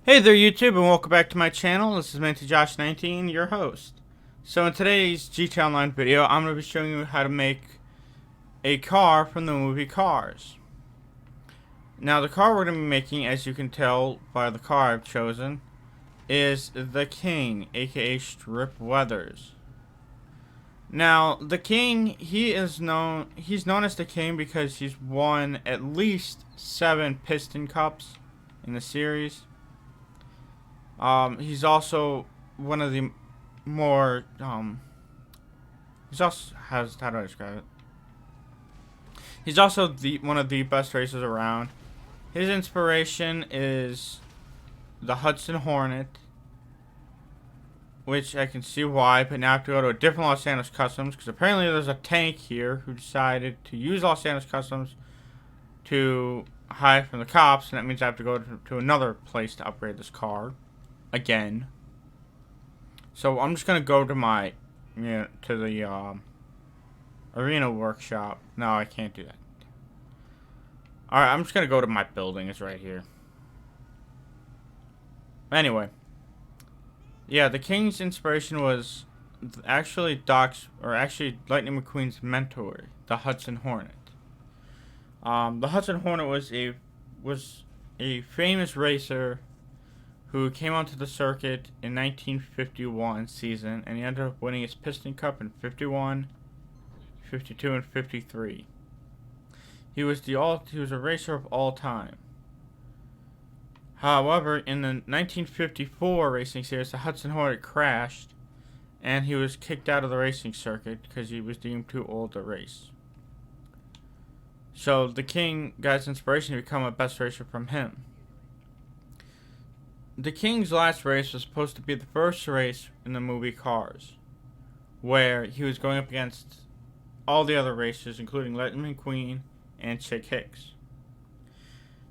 Hey there YouTube and welcome back to my channel. This is MantyJosh19, your host. So in today's GTA Online video, I'm going to be showing you how to make a car from the movie Cars. Now the car we're going to be making, as you can tell by the car I've chosen, is the King, aka Strip Weathers. Now the King, he's known as the King because he's won at least 7 Piston Cups in the series. He's also one of the more, he's also has, how do I describe it? He's also one of the best racers around. His inspiration is the Hudson Hornet, which I can see why, but now I have to go to a different Los Santos Customs, because apparently there's a tank here who decided to use Los Santos Customs to hide from the cops, and that means I have to go to another place to upgrade this car. Again. So I'm just gonna go to my, to the arena workshop. No, I can't do that. All right, I'm just gonna go to my building. It's right here. Anyway, yeah, the King's inspiration was actually Lightning McQueen's mentor, the Hudson Hornet. The Hudson Hornet was a famous racer who came onto the circuit in 1951 season, and he ended up winning his Piston Cup in 51, 52, and 53. He was a racer of all time. However, in the 1954 racing series, the Hudson Hornet crashed, and he was kicked out of the racing circuit because he was deemed too old to race. So the King got his inspiration to become a best racer from him. The King's last race was supposed to be the first race in the movie Cars, where he was going up against all the other racers, including Lightning McQueen and Chick Hicks.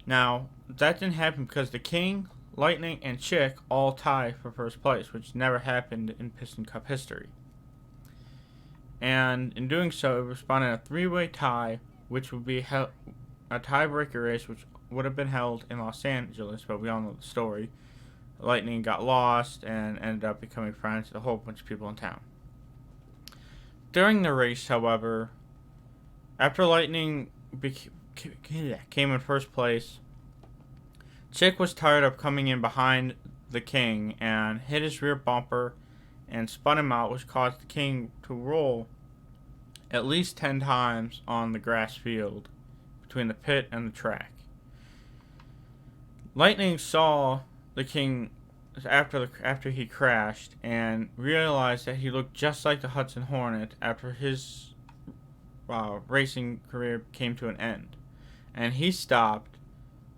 Now, that didn't happen because the King, Lightning, and Chick all tie for first place, which never happened in Piston Cup history. And in doing so, it responded in a three-way tie, which would be a tiebreaker race, which would have been held in Los Angeles, but we all know the story. Lightning got lost and ended up becoming friends with a whole bunch of people in town. During the race, however, after Lightning came in first place, Chick was tired of coming in behind the King and hit his rear bumper and spun him out, which caused the King to roll at least 10 times on the grass field between the pit and the track. Lightning saw the King after he crashed and realized that he looked just like the Hudson Hornet after his racing career came to an end, and he stopped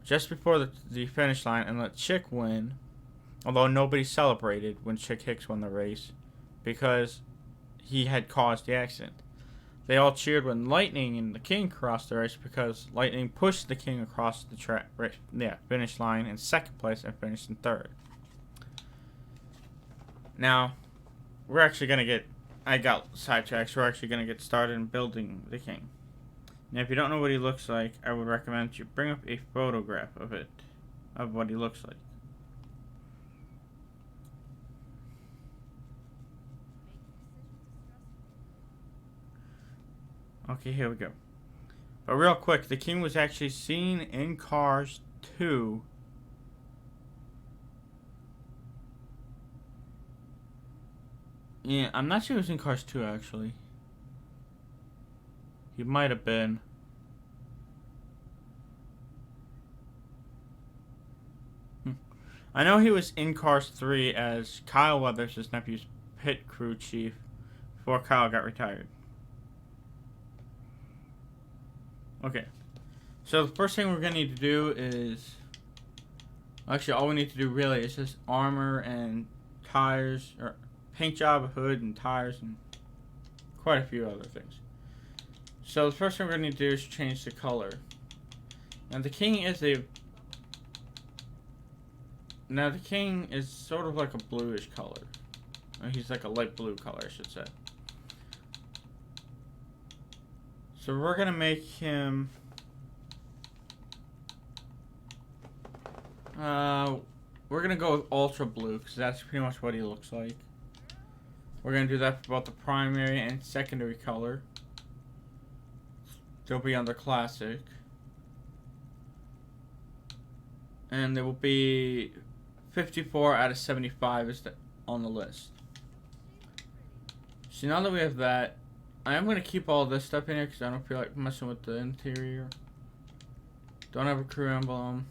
just before the finish line and let Chick win, although nobody celebrated when Chick Hicks won the race because he had caused the accident. They all cheered when Lightning and the King crossed the race because Lightning pushed the King across the finish line in second place and finished in third. Now, we're actually going to get... I got sidetracked, so we're actually going to get started in building the King. Now, if you don't know what he looks like, I would recommend you bring up a photograph of what he looks like. Okay, here we go. But real quick, the King was actually seen in Cars 2. Yeah, I'm not sure he was in Cars 2, actually. He might have been. I know he was in Cars 3 as Kyle Weathers, his nephew's pit crew chief, before Kyle got retired. Okay, so the first thing we're going to need to do is... Actually, all we need to do really is just armor and tires, or paint job, a hood, and tires, and quite a few other things. So the first thing we're going to need to do is change the color. Now the King is sort of like a bluish color. He's like a light blue color, I should say. So we're going to make him... we're gonna go with ultra blue because that's pretty much what he looks like. We're gonna do that for both the primary and secondary color. They'll be under classic. And there will be 54 out of 75 is on the list. So now that we have that, I am going to keep all this stuff in here because I don't feel like messing with the interior. Don't have a crew emblem.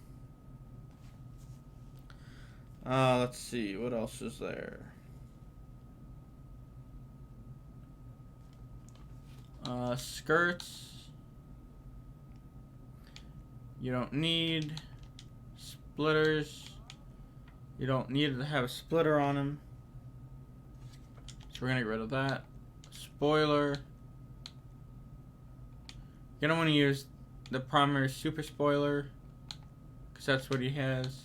Let's see, what else is there? Skirts. You don't need splitters. You don't need to have a splitter on them. So we're gonna get rid of that. Spoiler. You're gonna want to use the primary super spoiler because that's what he has.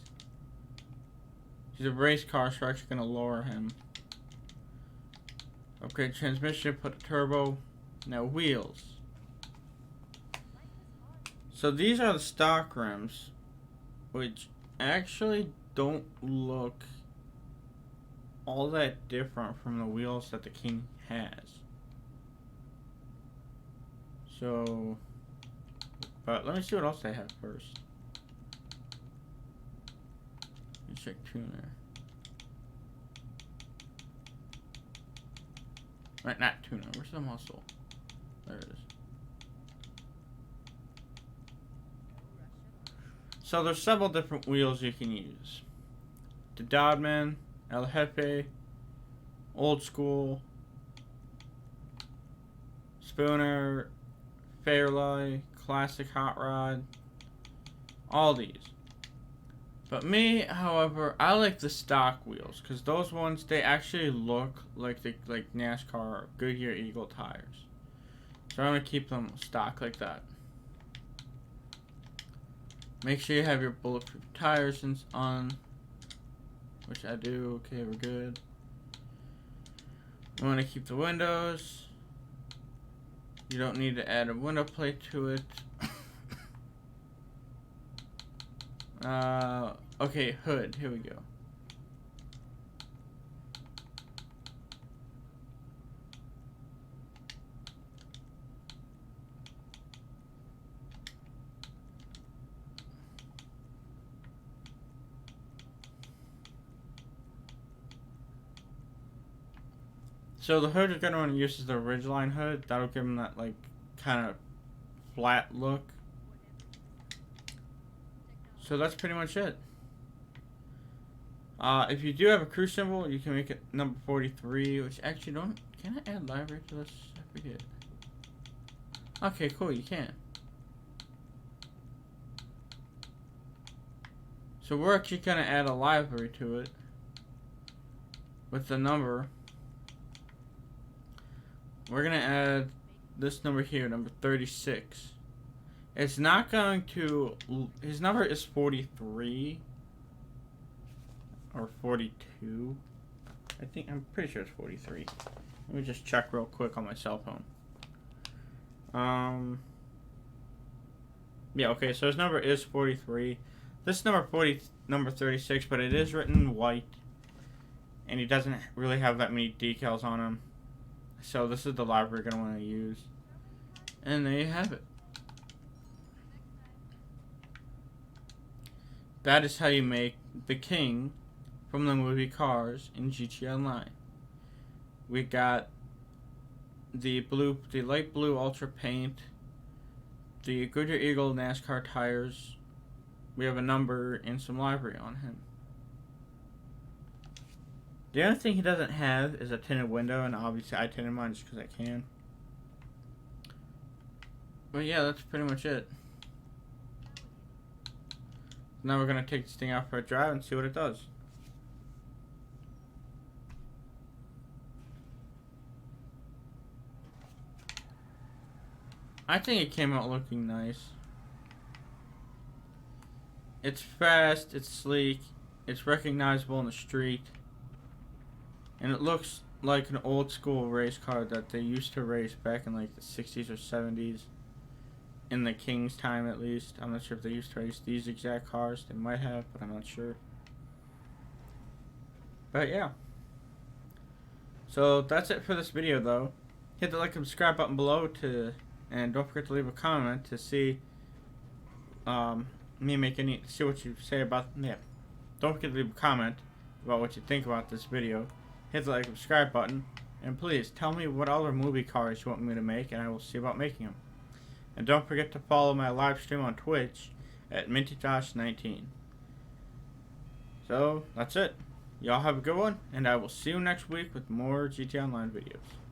He's a race car, so we're actually gonna lower him. Upgrade transmission, put a turbo. Now wheels. So these are the stock rims, which actually don't look all that different from the wheels that the King has. So, but let me see what else they have first. Let's check tuner. Right, not tuner. Where's the muscle? There it is. So there's several different wheels you can use. The Dodman, El Jefe, Old School, Spooner, Fairlight, Classic Hot Rod, all these. But me, however, I like the stock wheels because those ones, they actually look like NASCAR Goodyear Eagle tires. So I'm gonna keep them stock like that. Make sure you have your bulletproof tires on, which I do. Okay, we're good. We want to keep the windows. You don't need to add a window plate to it. Okay, hood. Here we go. So the hood you're going to want to use is the Ridgeline hood. That'll give them that like kind of flat look. So that's pretty much it. If you do have a crew symbol, you can make it number 43, which actually can I add library to this? I forget. Okay, cool, you can. So we're actually gonna add a library to it with the number. We're gonna add this number here, number 36. It's not going to, his number is 43 or 42. I'm pretty sure it's 43. Let me just check real quick on my cell phone. Yeah, okay, so his number is 43. This number 36, but it is written in white. And he doesn't really have that many decals on him. So this is the library we're going to want to use. And there you have it. That is how you make the King from the movie Cars in GTA Online. We got the light blue ultra paint, the Goodyear Eagle NASCAR tires. We have a number and some library on him. The only thing he doesn't have is a tinted window, and obviously I tinted mine just because I can. But yeah, that's pretty much it. Now we're going to take this thing out for a drive and see what it does. I think it came out looking nice. It's fast, it's sleek, it's recognizable in the street, and it looks like an old school race car that they used to race back in like the 60s or 70s. In the King's time, at least. I'm not sure if they used to race these exact cars. They might have, but I'm not sure. But yeah. So that's it for this video, though. Hit the like and subscribe button below and don't forget to leave a comment to see see what you say about Don't forget to leave a comment about what you think about this video. Hit the like and subscribe button, and please tell me what other movie cars you want me to make, and I will see about making them. And don't forget to follow my live stream on Twitch at MintyJosh19. So that's it. Y'all have a good one, and I will see you next week with more GTA Online videos.